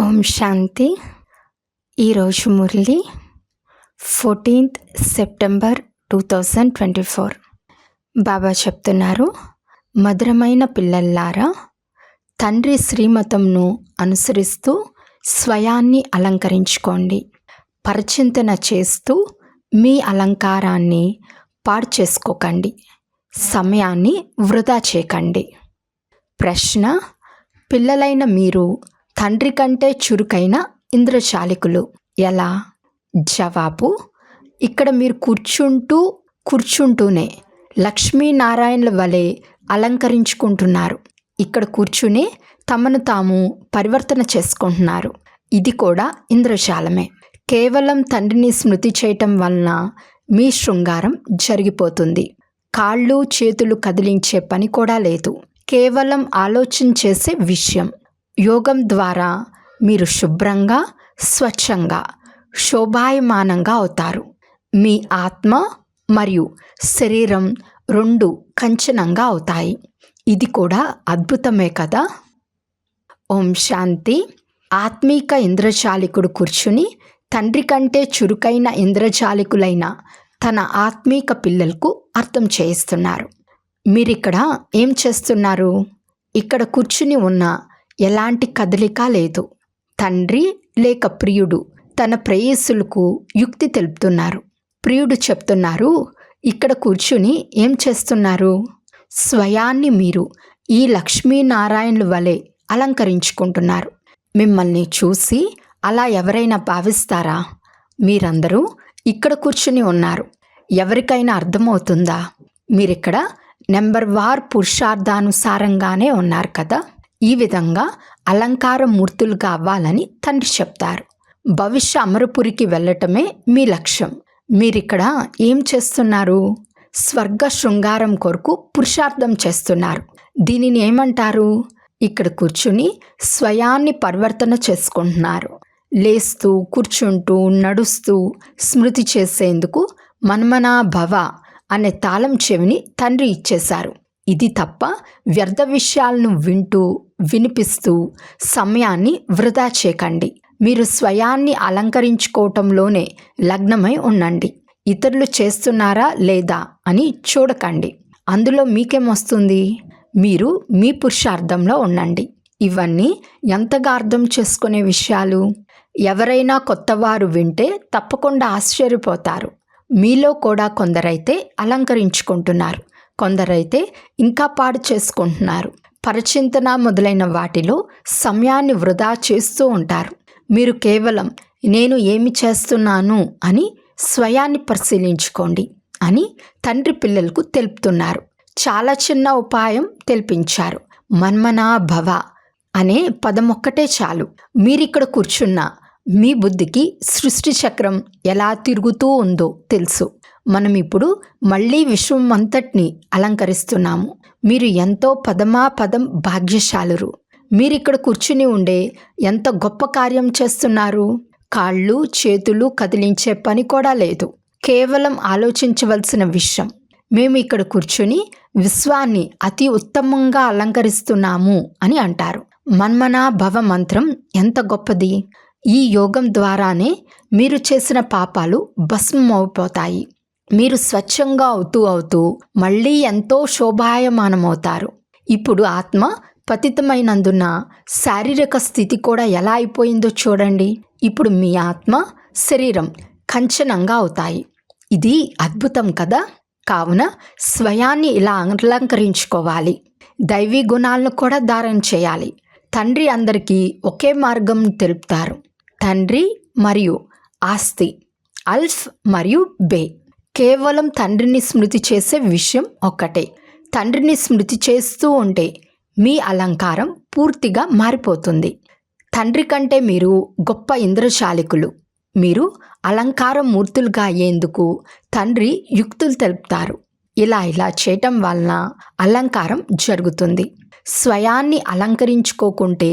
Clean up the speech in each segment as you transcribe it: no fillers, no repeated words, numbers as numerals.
ఓం శాంతి. ఈరోజు Murali 14th September 2024. బాబా చెప్తున్నారు, మధురమైన పిల్లల్లారా, తండ్రి శ్రీమతంను అనుసరిస్తూ స్వయాన్ని అలంకరించుకోండి. పరిచింతన చేస్తూ మీ అలంకారాన్ని పాడు చేసుకోకండి. సమయాన్ని వృధా చేయకండి. ప్రశ్న: పిల్లలైన మీరు తండ్రి కంటే చురుకైన ఇంద్రజాలికులు ఎలా? జవాబు: ఇక్కడ మీరు కూర్చుంటూనే లక్ష్మీనారాయణుల వలె అలంకరించుకుంటున్నారు. ఇక్కడ కూర్చునే తమను తాము పరివర్తన చేసుకుంటున్నారు. ఇది కూడా ఇంద్రజాలమే. కేవలం తండ్రిని స్మృతి చేయటం వలన మీ శృంగారం జరిగిపోతుంది. కాళ్ళు చేతులు కదిలించే పని కూడా లేదు. కేవలం ఆలోచన చేసే విషయం. యోగం ద్వారా మీరు శుభ్రంగా, స్వచ్ఛంగా, శోభాయమానంగా అవుతారు. మీ ఆత్మ మరియు శరీరం రెండు కంచనంగా అవుతాయి. ఇది కూడా అద్భుతమే కదా. ఓం శాంతి. ఆత్మీక ఇంద్రజాలికుడు కూర్చుని తండ్రి కంటే చురుకైన ఇంద్రజాలికులైన తన ఆత్మీక పిల్లలకు అర్థం చేయిస్తున్నారు. మీరిక్కడ ఏం చేస్తున్నారు? ఇక్కడ కూర్చుని ఉన్న ఎలాంటి కదలిక లేదు. తండ్రి లేక ప్రియుడు తన ప్రేయస్సులకు యుక్తి తెలుపుతున్నారు. ప్రియుడు చెప్తున్నారు, ఇక్కడ కూర్చుని ఏం చేస్తున్నారు? స్వయాన్ని మీరు ఈ లక్ష్మీనారాయణుల వలె అలంకరించుకుంటున్నారు. మిమ్మల్ని చూసి అలా ఎవరైనా భావిస్తారా? మీరందరూ ఇక్కడ కూర్చుని ఉన్నారు. ఎవరికైనా అర్థమవుతుందా? మీరిక్కడ నెంబర్ వార్ పురుషార్థానుసారంగానే ఉన్నారు కదా. ఈ విధంగా అలంకార మూర్తులుగా అవ్వాలని తండ్రి చెప్తారు. భవిష్య అమరపురికి వెళ్ళటమే మీ లక్ష్యం. మీరిక్కడ ఏం చేస్తున్నారు? స్వర్గ శృంగారం కొరకు పురుషార్థం చేస్తున్నారు. దీనిని ఏమంటారు? ఇక్కడ కూర్చుని స్వయాన్ని పరివర్తన చేసుకుంటున్నారు. లేస్తూ, కూర్చుంటూ, నడుస్తూ స్మృతి చేసేందుకు మన్మనా భవ అనే తాళం చెవిని తండ్రి ఇచ్చేశారు. ఇది తప్ప వ్యర్థ విషయాలను వినిపిస్తూ సమయాన్ని వృధా చేయకండి. మీరు స్వయాన్ని అలంకరించుకోవటంలోనే లగ్నమై ఉండండి. ఇతరులు చేస్తున్నారా లేదా అని చూడకండి. అందులో మీకేమొస్తుంది? మీరు మీ పురుషార్థంలో ఉండండి. ఇవన్నీ ఎంతగా అర్థం చేసుకునే విషయాలు. ఎవరైనా కొత్తవారు వింటే తప్పకుండా ఆశ్చర్యపోతారు. మీలో కూడా కొందరైతే అలంకరించుకుంటున్నారు, కొందరైతే ఇంకా పాడు చేసుకుంటున్నారు. పరిచింతన మొదలైన వాటిలో సమయాన్ని వృధా చేస్తూ ఉంటారు. మీరు కేవలం నేను ఏమి చేస్తున్నాను అని స్వయాన్ని పరిశీలించుకోండి అని తండ్రి పిల్లలకు తెలుపుతున్నారు. చాలా చిన్న ఉపాయం తెలిపించారు. మన్మనా భవ అనే పదం ఒక్కటే చాలు. మీరిక్కడ కూర్చున్న మీ బుద్ధికి సృష్టి చక్రం ఎలా తిరుగుతూ ఉందో తెలుసు. మనం ఇప్పుడు మళ్ళీ విశ్వం అంతటిని అలంకరిస్తున్నాము. మీరు ఎంతో పదం భాగ్యశాలురు. మీరిక్కడ కూర్చుని ఉండే ఎంత గొప్ప కార్యం చేస్తున్నారు. కాళ్ళు చేతులు కదిలించే పని కూడా లేదు. కేవలం ఆలోచించవలసిన విషయం. మేము ఇక్కడ కూర్చుని విశ్వాన్ని అతి ఉత్తమంగా అలంకరిస్తున్నాము అని అంటారు. మన్మనా భవ మంత్రం ఎంత గొప్పది. ఈ యోగం ద్వారానే మీరు చేసిన పాపాలు భస్మమైపోతాయి. మీరు స్వచ్ఛంగా అవుతూ మళ్ళీ ఎంతో శోభాయమానమవుతారు. ఇప్పుడు ఆత్మ పతితమైనందున శారీరక స్థితి కూడా ఎలా అయిపోయిందో చూడండి. ఇప్పుడు మీ ఆత్మ శరీరం కంచనంగా అవుతాయి. ఇది అద్భుతం కదా. కావున స్వయాన్ని ఇలా అలంకరించుకోవాలి. దైవీ గుణాలను కూడా ధారణ చేయాలి. తండ్రి అందరికీ ఒకే మార్గం తెలుపుతారు. తండ్రి మరియు ఆస్తి, అల్ఫ్ మరియు బే. కేవలం తండ్రిని స్మృతి చేసే విషయం ఒక్కటే. తండ్రిని స్మృతి చేస్తూ ఉంటే మీ అలంకారం పూర్తిగా మారిపోతుంది. తండ్రి కంటే మీరు గొప్ప ఇంద్రజాలికులు. మీరు అలంకార మూర్తులుగా అయ్యేందుకు తండ్రి యుక్తులు తెలుపుతారు. ఇలా చేయటం వలన అలంకారం జరుగుతుంది. స్వయాన్ని అలంకరించుకోకుంటే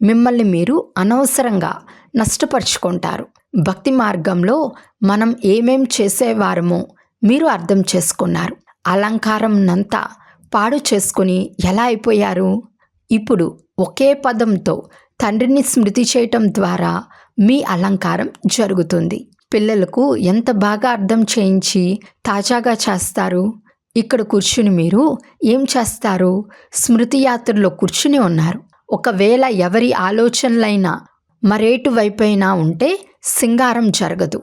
మిమ్మల్ని మీరు అనవసరంగా నష్టపరుచుకుంటారు. భక్తి మార్గంలో మనం ఏమేం చేసేవారమో మీరు అర్థం చేసుకున్నారు. అలంకారంనంతా పాడు చేసుకుని ఎలా అయిపోయారు? ఇప్పుడు ఒకే పదంతో తండ్రిని స్మృతి చేయటం ద్వారా మీ అలంకారం జరుగుతుంది. పిల్లలకు ఎంత బాగా అర్థం చేయించి తాజాగా చేస్తారు. ఇక్కడ కూర్చుని మీరు ఏం చేస్తారు? స్మృతి యాత్రలో కూర్చుని ఉన్నారు. ఒకవేళ ఎవరి ఆలోచనలైనా మరేటు వైపైనా ఉంటే సింగారం జరగదు.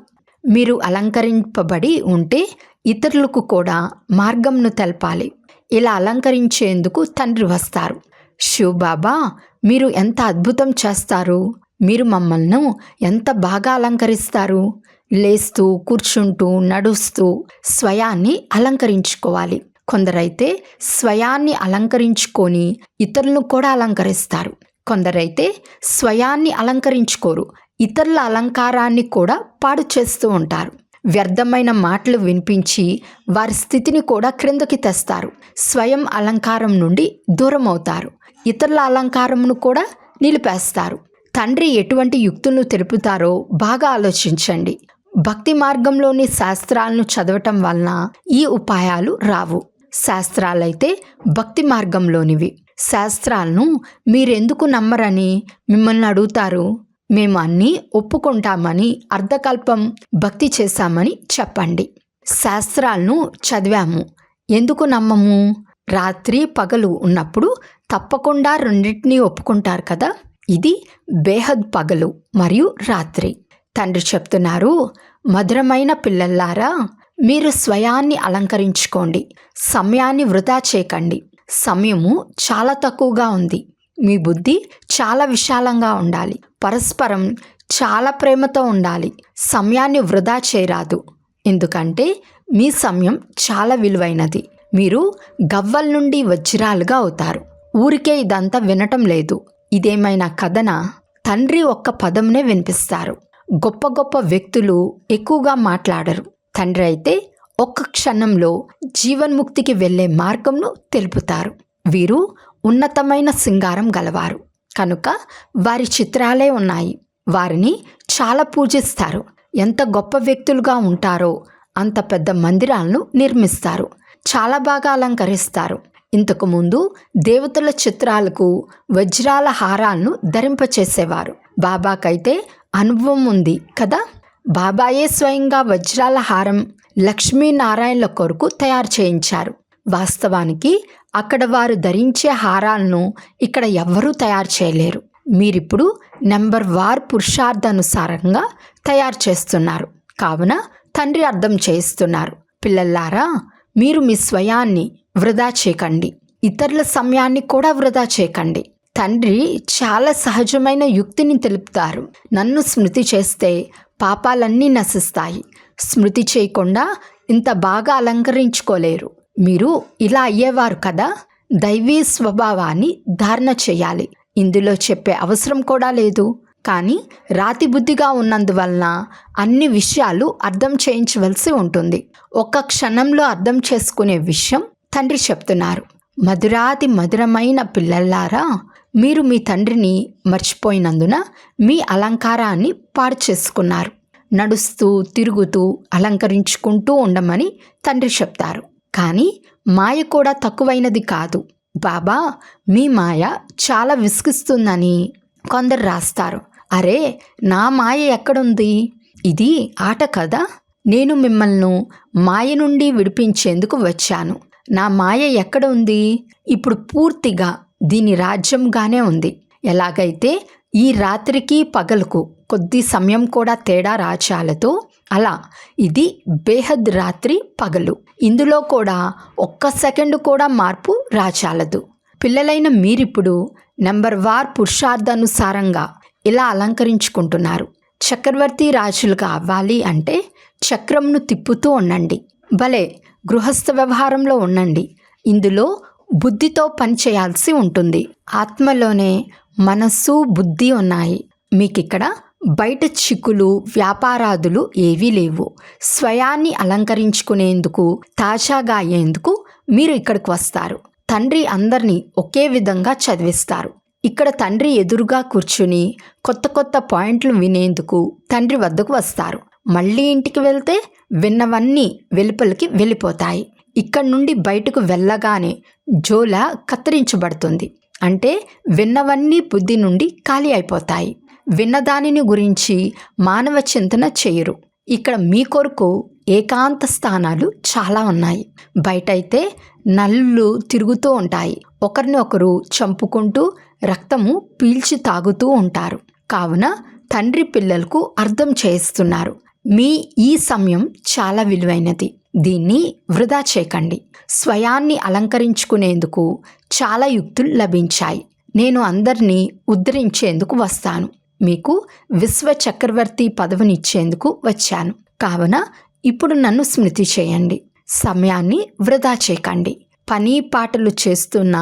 మీరు అలంకరింపబడి ఉంటే ఇతరులకు కూడా మార్గంను తెలపాలి. ఇలా అలంకరించేందుకు తండ్రి వస్తారు. శివబాబా, మీరు ఎంత అద్భుతం చేస్తారు. మీరు మమ్మల్ని ఎంత బాగా అలంకరిస్తారు. లేస్తూ, కూర్చుంటూ, నడుస్తూ స్వయాన్ని అలంకరించుకోవాలి. కొందరైతే స్వయాన్ని అలంకరించుకొని ఇతరులను కూడా అలంకరిస్తారు. కొందరైతే స్వయాన్ని అలంకరించుకోరు, ఇతరుల అలంకారాన్ని కూడా పాడు చేస్తూ ఉంటారు. వ్యర్థమైన మాటలు వినిపించి వారి స్థితిని కూడా క్రిందకి తెస్తారు. స్వయం అలంకారం నుండి దూరం అవుతారు. ఇతరుల అలంకారమును కూడా నిలిపేస్తారు. తండ్రి ఎటువంటి యుక్తులను తెలుపుతారో బాగా ఆలోచించండి. భక్తి మార్గంలోని శాస్త్రాలను చదవటం వలన ఈ ఉపాయాలు రావు. శాస్త్రాలైతే భక్తి మార్గంలోనివి. శాస్త్రాలను మీరెందుకు నమ్మరని మిమ్మల్ని అడుగుతారు. మేము అన్నీ ఒప్పుకుంటామని, అర్ధకల్పం భక్తి చేశామని చెప్పండి. శాస్త్రాలను చదివాము, ఎందుకు నమ్మము? రాత్రి పగలు ఉన్నప్పుడు తప్పకుండా రెండింటినీ ఒప్పుకుంటారు కదా. ఇది బేహద్ పగలు మరియు రాత్రి. తండ్రి చెప్తున్నారు, మధురమైన పిల్లల్లారా, మీరు స్వయాన్ని అలంకరించుకోండి. సమయాన్ని వృధా చేయకండి. సమయము చాలా తక్కువగా ఉంది. మీ బుద్ధి చాలా విశాలంగా ఉండాలి. పరస్పరం చాలా ప్రేమతో ఉండాలి. సమయాన్ని వృధా చేయరాదు. ఎందుకంటే మీ సమయం చాలా విలువైనది. మీరు గవ్వల నుండి వజ్రాలుగా అవుతారు. ఊరికే ఇదంతా వినటం లేదు. ఇదేమైనా కథనా? తండ్రి ఒక్క పదంనే వినిపిస్తారు. గొప్ప గొప్ప వ్యక్తులు ఎక్కువగా మాట్లాడరు. తండ్రి అయితే ఒక్క క్షణంలో జీవన్ముక్తికి వెళ్ళే మార్గంను తెలుపుతారు. వీరు ఉన్నతమైన సింగారం గలవారు కనుక వారి చిత్రాలే ఉన్నాయి. వారిని చాలా పూజిస్తారు. ఎంత గొప్ప వ్యక్తులుగా ఉంటారో అంత పెద్ద మందిరాలను నిర్మిస్తారు. చాలా బాగా అలంకరిస్తారు. ఇంతకుముందు దేవతల చిత్రాలకు వజ్రాల హారాలను ధరింపచేసేవారు. బాబాకైతే అనుభవం ఉంది కదా. బాబాయే స్వయంగా వజ్రాల హారం లక్ష్మీనారాయణల కొరకు తయారు చేయించారు. వాస్తవానికి అక్కడ వారు ధరించే హారాలను ఇక్కడ ఎవ్వరూ తయారు చేయలేరు. మీరిప్పుడు నెంబర్ వార్ పురుషార్థానుసారంగా తయారు చేస్తున్నారు. కావున తండ్రి అర్థం చేయిస్తున్నారు, పిల్లల్లారా, మీరు మీ స్వయాన్ని వృధా చేయకండి. ఇతరుల సమయాన్ని కూడా వృధా చేయకండి. తండ్రి చాలా సహజమైన యుక్తిని తెలుపుతారు. నన్ను స్మృతి చేస్తే పాపాలన్నీ నశిస్తాయి. స్మృతి చేయకుండా ఇంత బాగా అలంకరించుకోలేరు. మీరు ఇలా అయ్యేవారు కదా. దైవీ స్వభావాన్ని ధారణ చేయాలి. ఇందులో చెప్పే అవసరం కూడా లేదు. కానీ రాతి బుద్ధిగా ఉన్నందువలన అన్ని విషయాలు అర్థం చేయించవలసి ఉంటుంది. ఒక్క క్షణంలో అర్థం చేసుకునే విషయం తండ్రి చెప్తున్నారు. మధురాతి మధురమైన పిల్లల్లారా, మీరు మీ తండ్రిని మర్చిపోయినందున మీ అలంకారాన్ని పాడు చేసుకున్నారు. నడుస్తూ తిరుగుతూ అలంకరించుకుంటూ ఉండమని తండ్రి చెప్తారు. కానీ మాయ కూడా తక్కువైనది కాదు. బాబా, మీ మాయ చాలా విసిగిస్తుందని కొందరు రాస్తారు. అరే, నా మాయ ఎక్కడుంది? ఇది ఆట కదా. నేను మిమ్మల్ని మాయ నుండి విడిపించేందుకు వచ్చాను. నా మాయ ఎక్కడ ఉంది? ఇప్పుడు పూర్తిగా దీని రాజ్యంగానే ఉంది. ఎలాగైతే ఈ రాత్రికి పగలుకు కొద్ది సమయం కూడా తేడా రాచాలతో అలా ఇది బేహద్ రాత్రి పగలు. ఇందులో కూడా ఒక్క సెకండు కూడా మార్పు రాచాలదు. పిల్లలైన మీరిప్పుడు నెంబర్ వార్ పురుషార్థానుసారంగా ఇలా అలంకరించుకుంటున్నారు. చక్రవర్తి రాజులుగా అవ్వాలి అంటే చక్రంను తిప్పుతూ ఉండండి. భలే గృహస్థ వ్యవహారంలో ఉండండి. ఇందులో బుద్ధితో పనిచేయాల్సి ఉంటుంది. ఆత్మలోనే మనస్సు, బుద్ధి ఉన్నాయి. మీకిక్కడ బయట చిక్కులు, వ్యాపారాదులు ఏవీ లేవు. స్వయాన్ని అలంకరించుకునేందుకు, తాజాగా అయ్యేందుకు మీరు ఇక్కడికి వస్తారు. తండ్రి అందరినీ ఒకే విధంగా చదివిస్తారు. ఇక్కడ తండ్రి ఎదురుగా కూర్చుని కొత్త కొత్త పాయింట్లు వినేందుకు తండ్రి వద్దకు వస్తారు. మళ్ళీ ఇంటికి వెళ్తే విన్నవన్నీ వెలుపలికి వెళ్ళిపోతాయి. ఇక్కడి నుండి బయటకు వెళ్ళగానే జోల కత్తిరించబడుతుంది. అంటే విన్నవన్నీ బుద్ధి నుండి ఖాళీ అయిపోతాయి. విన్నదానిని గురించి మానవ చింతన చేయరు. ఇక్కడ మీ కొరకు ఏకాంత స్థానాలు చాలా ఉన్నాయి. బయటైతే నల్లులు తిరుగుతూ ఉంటాయి. ఒకరిని ఒకరు చంపుకుంటూ రక్తము పీల్చి తాగుతూ ఉంటారు. కావున తండ్రి పిల్లలకు అర్థం చేస్తున్నారు, మీ ఈ సమయం చాలా విలువైనది, దీన్ని వృధా చేయకండి. స్వయాన్ని అలంకరించుకునేందుకు చాలా యుక్తులు లభించాయి. నేను అందరినీ ఉద్ధరించేందుకు వస్తాను. మీకు విశ్వ చక్రవర్తి పదవినిచ్చేందుకు వచ్చాను. కావున ఇప్పుడు నన్ను స్మృతి చేయండి. సమయాన్ని వృధా చేయకండి. పని పాటలు చేస్తున్న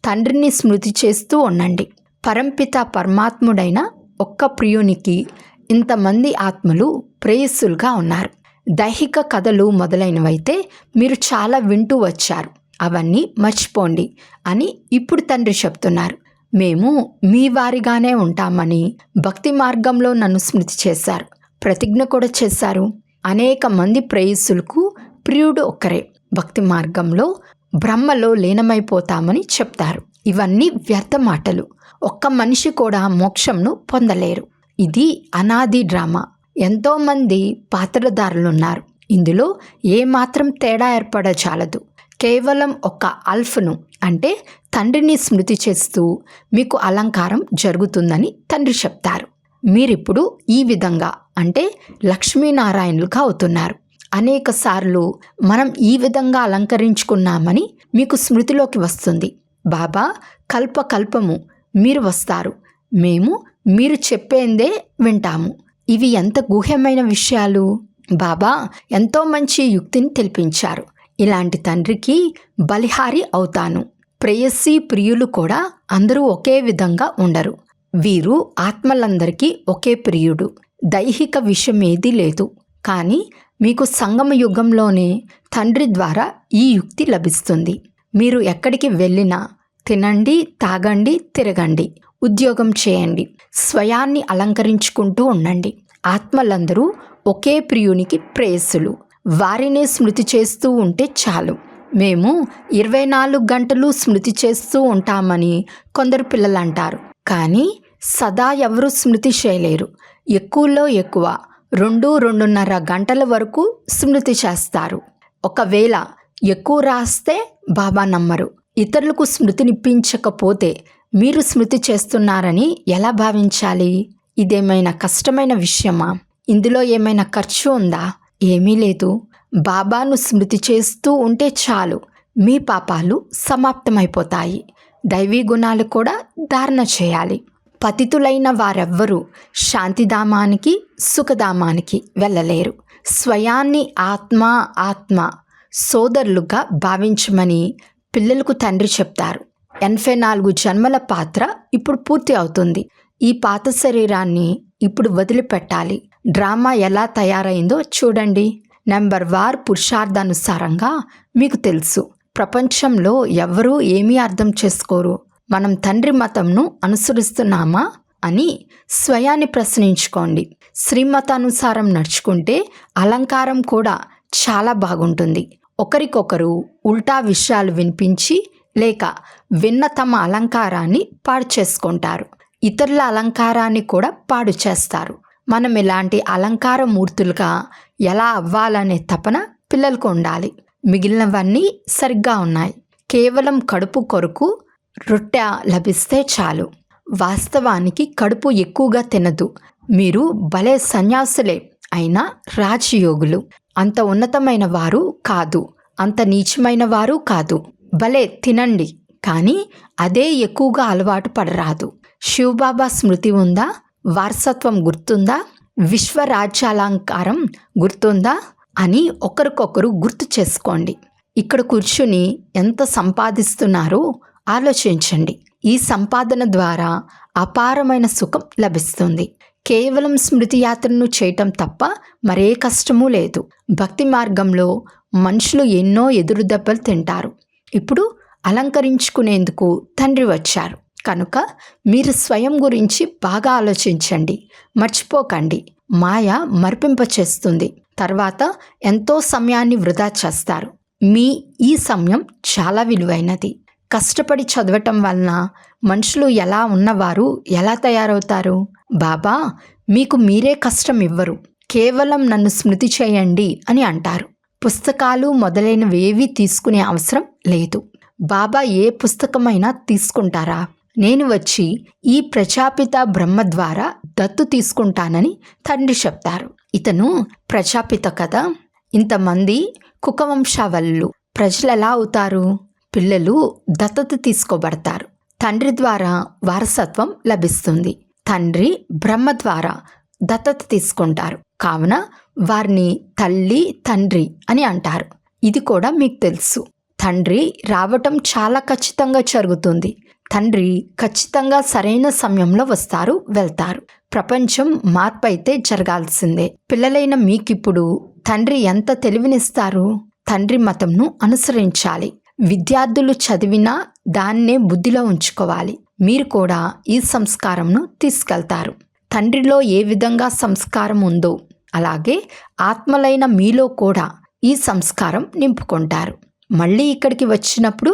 తండ్రిని స్మృతి చేస్తూ ఉండండి. పరంపిత పరమాత్ముడైన ఒక్క ప్రియునికి ఇంతమంది ఆత్మలు ప్రేయస్సులుగా ఉన్నారు. దైహిక కథలు మొదలైనవైతే మీరు చాలా వింటూ వచ్చారు. అవన్నీ మర్చిపోండి అని ఇప్పుడు తండ్రి చెప్తున్నారు. మేము మీ వారిగానే ఉంటామని భక్తి మార్గంలో నన్ను స్మృతి చేశారు. ప్రతిజ్ఞ కూడా చేశారు. అనేక మంది ప్రేయస్సులకు ప్రియుడు ఒక్కరే. భక్తి మార్గంలో బ్రహ్మలో లీనమైపోతామని చెప్తారు. ఇవన్నీ వ్యర్థ మాటలు. ఒక్క మనిషి కూడా మోక్షంను పొందలేరు. ఇది అనాది డ్రామా. ఎంతోమంది పాత్రధారులున్నారు. ఇందులో ఏమాత్రం తేడా ఏర్పడచాలదు. కేవలం ఒక అల్ఫ్ను అంటే తండ్రిని స్మృతి చేస్తూ మీకు అలంకారం జరుగుతుందని తండ్రి చెప్తారు. మీరిప్పుడు ఈ విధంగా అంటే లక్ష్మీనారాయణులుగా అవుతున్నారు. అనేక సార్లు మనం ఈ విధంగా అలంకరించుకున్నామని మీకు స్మృతిలోకి వస్తుంది. బాబా కల్పకల్పము మీరు వస్తారు. మేము మీరు చెప్పేందే వింటాము. ఇవి ఎంత గుహ్యమైన విషయాలు. బాబా ఎంతో మంచి యుక్తిని తెలిపించారు. ఇలాంటి తండ్రికి బలిహారి అవుతాను. ప్రేయసి ప్రియులు కూడా అందరూ ఒకే విధంగా ఉండరు. వీరు ఆత్మలందరికీ ఒకే ప్రియుడు. దైహిక విషయం ఏదీ లేదు. కానీ మీకు సంగమ యుగంలోనే తండ్రి ద్వారా ఈ యుక్తి లభిస్తుంది. మీరు ఎక్కడికి వెళ్ళినా తినండి, తాగండి, తిరగండి, ఉద్యోగం చేయండి, స్వయాన్ని అలంకరించుకుంటూ ఉండండి. ఆత్మలందరూ ఒకే ప్రియునికి ప్రేయస్సులు. వారినే స్మృతి చేస్తూ ఉంటే చాలు. మేము 24 గంటలు స్మృతి చేస్తూ ఉంటామని కొందరు పిల్లలు అంటారు. కానీ సదా ఎవరూ స్మృతి చేయలేరు. ఎక్కువలో ఎక్కువ 2-2.5 గంటల వరకు స్మృతి చేస్తారు. ఒకవేళ ఎక్కువ రాస్తే బాబా నమ్మరు. ఇతరులకు స్మృతినిప్పించకపోతే మీరు స్మృతి చేస్తున్నారని ఎలా భావించాలి? ఇదేమైనా కష్టమైన విషయమా? ఇందులో ఏమైనా ఖర్చు ఉందా? ఏమీ లేదు. బాబాను స్మృతి చేస్తూ ఉంటే చాలు, మీ పాపాలు సమాప్తమైపోతాయి. దైవీ గుణాలు కూడా ధారణ చేయాలి. పతితులైన వారెవ్వరూ శాంతిధామానికి సుఖధామానికి వెళ్ళలేరు. స్వయాన్ని ఆత్మ ఆత్మ సోదరులుగా భావించమని పిల్లలకు తండ్రి చెప్తారు. 84 జన్మల పాత్ర ఇప్పుడు పూర్తి అవుతుంది. ఈ పాత శరీరాన్ని ఇప్పుడు వదిలిపెట్టాలి. డ్రామా ఎలా తయారైందో చూడండి. నెంబర్ వార్ పురుషార్థానుసారంగా మీకు తెలుసు. ప్రపంచంలో ఎవరూ ఏమీ అర్థం చేసుకోరు. మనం తండ్రి మతంను అనుసరిస్తున్నామా అని స్వయాన్ని ప్రశ్నించుకోండి. శ్రీమతానుసారం నడుచుకుంటే అలంకారం కూడా చాలా బాగుంటుంది. ఒకరికొకరు ఉల్టా విషయాలు వినిపించి లేక విన్న తమ అలంకారాన్ని పాడు చేసుకుంటారు. ఇతరుల అలంకారాన్ని కూడా పాడు చేస్తారు. మనం ఇలాంటి అలంకార మూర్తులుగా ఎలా అవ్వాలనే తపన పిల్లలకు ఉండాలి. మిగిలినవన్నీ సరిగ్గా ఉన్నాయి. కేవలం కడుపు కొరకు రొట్టె లభిస్తే చాలు. వాస్తవానికి కడుపు ఎక్కువగా తినదు. మీరు భలే సన్యాసులే అయినా రాజయోగులు. అంత ఉన్నతమైన వారు కాదు, అంత నీచమైన వారు కాదు. భలే తినండి, కానీ అదే ఎక్కువగా అలవాటు పడరాదు. శివబాబా స్మృతి ఉందా? వారసత్వం గుర్తుందా? విశ్వరాజ్యాలంకారం గుర్తుందా అని ఒకరికొకరు గుర్తు చేసుకోండి. ఇక్కడ కూర్చుని ఎంత సంపాదిస్తున్నారో ఆలోచించండి. ఈ సంపాదన ద్వారా అపారమైన సుఖం లభిస్తుంది. కేవలం స్మృతి యాత్రను చేయటం తప్ప మరే కష్టమూ లేదు. భక్తి మార్గంలో మనుషులు ఎన్నో ఎదురు దెబ్బలు తింటారు. ఇప్పుడు అలంకరించుకునేందుకు తండ్రి వచ్చారు కనుక మీరు స్వయం గురించి బాగా ఆలోచించండి. మర్చిపోకండి. మాయ మరిపింపచేస్తుంది. తర్వాత ఎంతో సమయాన్ని వృధా చేస్తారు. మీ ఈ సమయం చాలా విలువైనది. కష్టపడి చదవటం వలన మనుషులు ఎలా ఉన్నవారు ఎలా తయారవుతారు? బాబా మీకు మీరే కష్టం ఇవ్వరు, కేవలం నన్ను స్మృతి చేయండి అని అంటారు. పుస్తకాలు మొదలైనవేవీ తీసుకునే అవసరం లేదు. బాబా ఏ పుస్తకమైనా తీసుకుంటారా? నేను వచ్చి ఈ ప్రజాపిత బ్రహ్మ ద్వారా దత్తు తీసుకుంటానని తండ్రి చెప్తారు. ఇతను ప్రజాపిత కదా. ఇంతమంది కుకవంశావళులు ప్రజలు ఎలా అవుతారు? పిల్లలు దత్తత తీసుకోబడతారు. తండ్రి ద్వారా వారసత్వం లభిస్తుంది. తండ్రి బ్రహ్మ ద్వారా దత్తత తీసుకుంటారు. కావున వారిని తల్లి తండ్రి అని అంటారు. ఇది కూడా మీకు తెలుసు. తండ్రి రావటం చాలా ఖచ్చితంగా జరుగుతుంది. తండ్రి ఖచ్చితంగా సరైన సమయంలో వస్తారు, వెళ్తారు. ప్రపంచం మార్పు అయితే జరగాల్సిందే. పిల్లలైన మీకిప్పుడు తండ్రి ఎంత తెలివినిస్తారు? తండ్రి మతంను అనుసరించాలి. విద్యార్థులు చదివినా దాన్నే బుద్ధిలో ఉంచుకోవాలి. మీరు కూడా ఈ సంస్కారంను తీసుకెళ్తారు. తండ్రిలో ఏ విధంగా సంస్కారం ఉందో అలాగే ఆత్మలైన మీలో కూడా ఈ సంస్కారం నింపుకుంటారు. మళ్ళీ ఇక్కడికి వచ్చినప్పుడు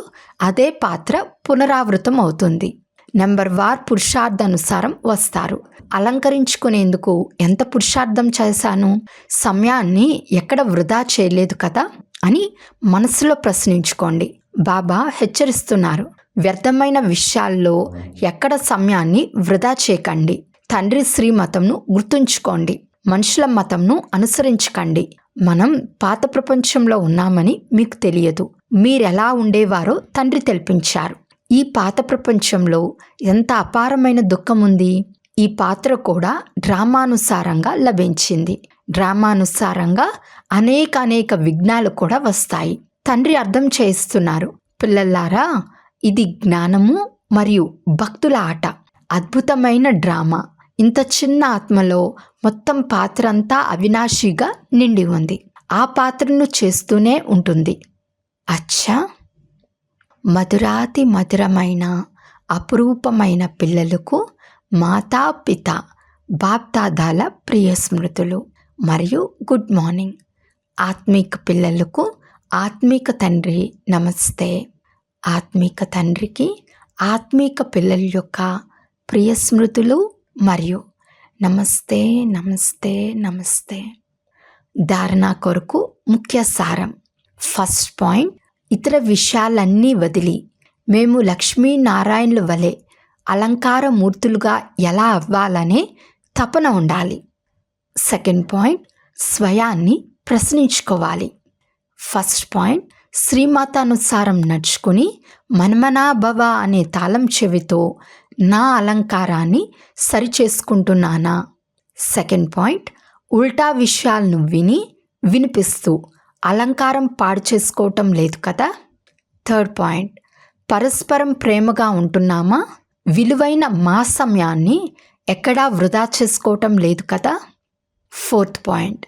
అదే పాత్ర పునరావృతం అవుతుంది. నెంబర్ వార్ పురుషార్థానుసారం వస్తారు. అలంకరించుకునేందుకు ఎంత పురుషార్థం చేశాను? సమయాన్ని ఎక్కడ వృధా చేయలేదు కదా అని మనసులో ప్రశ్నించుకోండి. బాబా హెచ్చరిస్తున్నారు, వ్యర్థమైన విషయాల్లో ఎక్కడ సమయాన్ని వృధా చేయకండి. తండ్రి శ్రీమతంను గుర్తుంచుకోండి. మనుషుల మతంను అనుసరించకండి. మనం పాత ప్రపంచంలో ఉన్నామని మీకు తెలియదు. మీరెలా ఉండేవారో తండ్రి తెలిపించారు. ఈ పాత ప్రపంచంలో ఎంత అపారమైన దుఃఖం ఉంది. ఈ పాత్ర కూడా డ్రామానుసారంగా లభించింది. డ్రామానుసారంగా అనేక విఘ్నాలు కూడా వస్తాయి. తండ్రి అర్థం చేస్తున్నారు, పిల్లలారా ఇది జ్ఞానము మరియు భక్తుల ఆట, అద్భుతమైన డ్రామా. ఇంత చిన్న ఆత్మలో మొత్తం పాత్ర అంతా అవినాశిగా నిండి ఉంది. ఆ పాత్రను చేస్తూనే ఉంటుంది. అచ్చా, మధురాతి మధురమైన అపురూపమైన పిల్లలకు మాతాపిత బాప్దాదాల ప్రియ స్మృతులు మరియు గుడ్ మార్నింగ్. ఆత్మీక పిల్లలకు ఆత్మీక తండ్రి నమస్తే. ఆత్మీక తండ్రికి ఆత్మీక పిల్లల యొక్క ప్రియ స్మృతులు మరియు నమస్తే నమస్తే నమస్తే. ధారణ కొరకు ముఖ్య సారం. ఫస్ట్ పాయింట్, ఇతర విషయాలన్నీ వదిలి మేము లక్ష్మీనారాయణుల వలె అలంకార మూర్తులుగా ఎలా అవ్వాలనే తపన ఉండాలి. సెకండ్ పాయింట్, స్వయాన్ని ప్రశ్నించుకోవాలి. ఫస్ట్ పాయింట్, శ్రీమాతానుసారం నడుచుకుని మన్మనాభవ అనే తాళం చెవితో నా అలంకారాన్ని సరిచేసుకుంటున్నానా? సెకండ్ పాయింట్, ఉల్టా విషయాలను వినిపిస్తూ అలంకారం పాడు చేసుకోవటం లేదు కదా. థర్డ్ పాయింట్, పరస్పరం ప్రేమగా ఉంటున్నామా? విలువైన మా సమయాన్ని ఎక్కడా వృధా చేసుకోవటం లేదు కదా. ఫోర్త్ పాయింట్,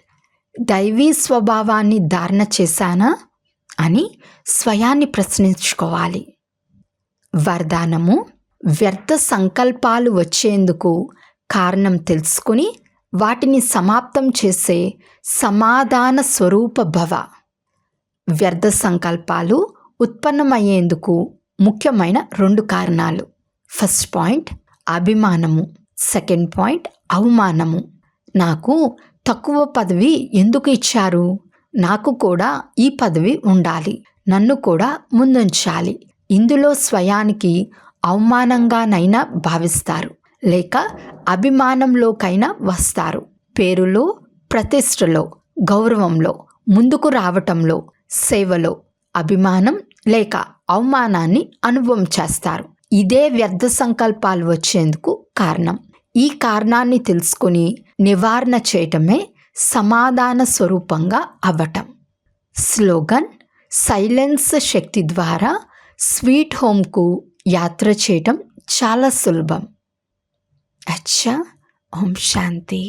దైవీ స్వభావాన్ని ధారణ చేశానా అని స్వయాన్ని ప్రశ్నించుకోవాలి. వరదానము, వ్యర్థ సంకల్పాలు వచ్చేందుకు కారణం తెలుసుకుని వాటిని సమాప్తం చేసే సమాధాన స్వరూప భవ. వ్యర్థ సంకల్పాలు ఉత్పన్నమయ్యేందుకు ముఖ్యమైన 2 కారణాలు. ఫస్ట్ పాయింట్ అభిమానము, సెకండ్ పాయింట్ అవమానము. నాకు తక్కువ పదవి ఎందుకు ఇచ్చారు? నాకు కూడా ఈ పదవి ఉండాలి, నన్ను కూడా ముందుంచాలి. ఇందులో స్వయానికి అవమానంగానైనా భావిస్తారు, లేక అభిమానంలోకైనా వస్తారు. పేరులో, ప్రతిష్టలో, గౌరవంలో, ముందుకు రావటంలో, సేవలో అభిమానం లేక అవమానాన్ని అనుభవం చేస్తారు. ఇదే వ్యర్థ సంకల్పాలు వచ్చేందుకు కారణం. ఈ కారణాన్ని తెలుసుకుని నివారణ చేయటమే సమాధాన స్వరూపంగా అవ్వటం. స్లోగన్, సైలెన్స్ శక్తి ద్వారా స్వీట్ హోమ్కు యాత్ర చేయటం చాలా సులభం. అచ్చా, ఓం శాంతి.